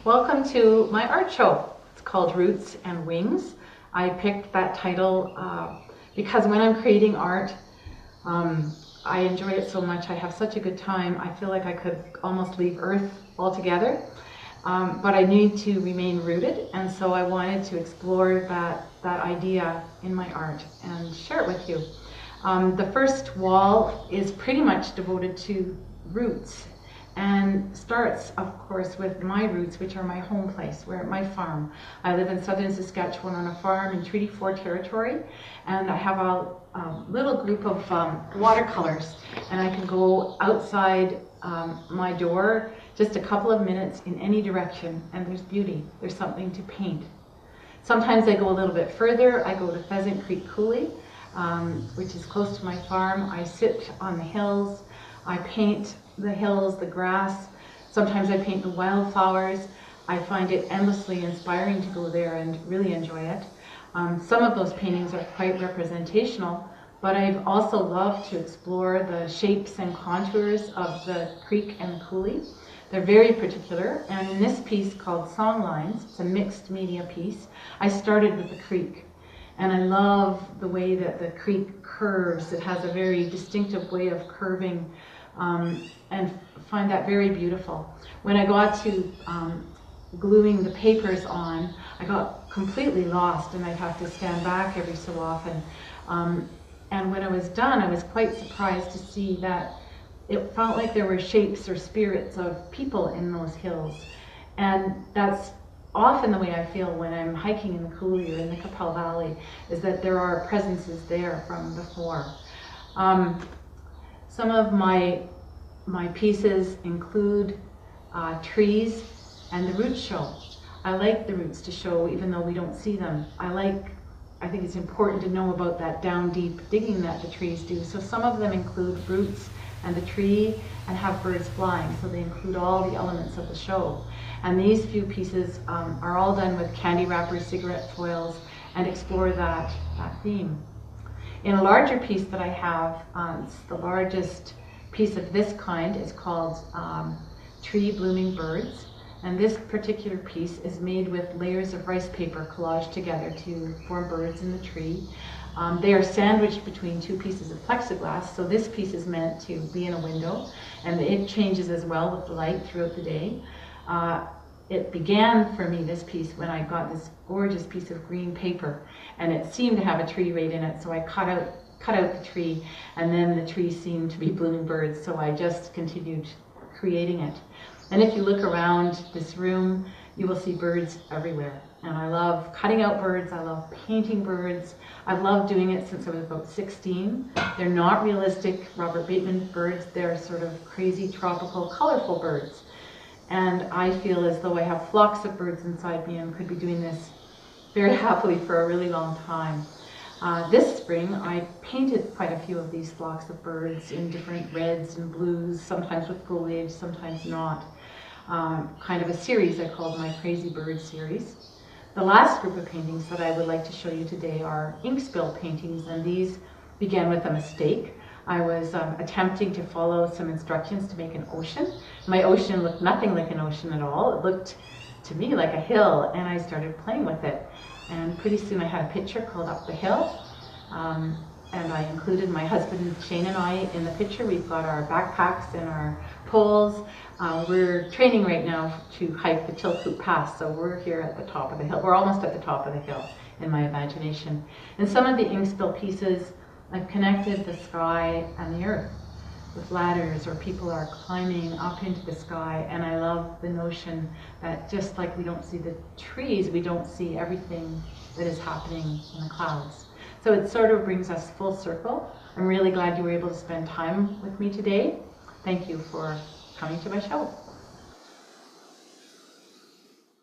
Welcome to my art show. It's called Roots and Wings. I picked that title because when I'm creating art, I enjoy it so much. I have such a good time. I feel like I could almost leave Earth altogether, but I need to remain rooted, and so I wanted to explore that idea in my art and share it with you. The first wall is pretty much devoted to roots, and starts, of course, with my roots, which are my home place, my farm. I live in southern Saskatchewan on a farm in Treaty 4 territory, and I have a little group of watercolors, and I can go outside my door just a couple of minutes in any direction, and there's beauty. There's something to paint. Sometimes I go a little bit further. I go to Pheasant Creek Coulee, which is close to my farm. I sit on the hills. I paint the hills, the grass. Sometimes I paint the wildflowers. I find it endlessly inspiring to go there and really enjoy it. Some of those paintings are quite representational, but I've also loved to explore the shapes and contours of the creek and the coulee. They're very particular, and in this piece called Songlines, it's a mixed media piece, I started with the creek. And I love the way that the creek curves. It has a very distinctive way of curving, and find that very beautiful. When I got to gluing the papers on, I got completely lost, and I'd have to stand back every so often. And when I was done, I was quite surprised to see that it felt like there were shapes or spirits of people in those hills. And that's often the way I feel when I'm hiking in the coulee or in the Qu'appelle Valley, is that there are presences there from before. Some of my pieces include trees and the roots show. I like the roots to show even though we don't see them. I think it's important to know about that down deep digging that the trees do. So some of them include roots and the tree and have birds flying. So they include all the elements of the show. And these few pieces are all done with candy wrappers, cigarette foils, and explore that theme. In a larger piece that I have, it's the largest piece of this kind, is called Tree Blooming Birds. And this particular piece is made with layers of rice paper collaged together to form birds in the tree. They are sandwiched between two pieces of plexiglass, so this piece is meant to be in a window, and it changes as well with the light throughout the day. It began for me, this piece, when I got this gorgeous piece of green paper, and it seemed to have a tree right in it, so I cut out the tree, and then the tree seemed to be blooming birds, so I just continued creating it. And if you look around this room, you will see birds everywhere. And I love cutting out birds, I love painting birds. I've loved doing it since I was about 16. They're not realistic Robert Bateman birds, they're sort of crazy, tropical, colorful birds. And I feel as though I have flocks of birds inside me and could be doing this very happily for a really long time. This spring, I painted quite a few of these flocks of birds in different reds and blues, sometimes with foliage, sometimes not. Kind of a series I called my Crazy Bird series. The last group of paintings that I would like to show you today are ink spill paintings, and these began with a mistake. I was attempting to follow some instructions to make an ocean. My ocean looked nothing like an ocean at all. It looked to me like a hill, and I started playing with it. And pretty soon I had a picture called Up the Hill, and I included my husband Shane and I in the picture. We've got our backpacks and our poles. We're training right now to hike the Chilkoot Pass, so we're here at the top of the hill. We're almost at the top of the hill in my imagination. In some of the ink spill pieces, I've connected the sky and the earth with ladders, or people are climbing up into the sky, and I love the notion that just like we don't see the trees, we don't see everything that is happening in the clouds. So it sort of brings us full circle. I'm really glad you were able to spend time with me today. Thank you for coming to my show.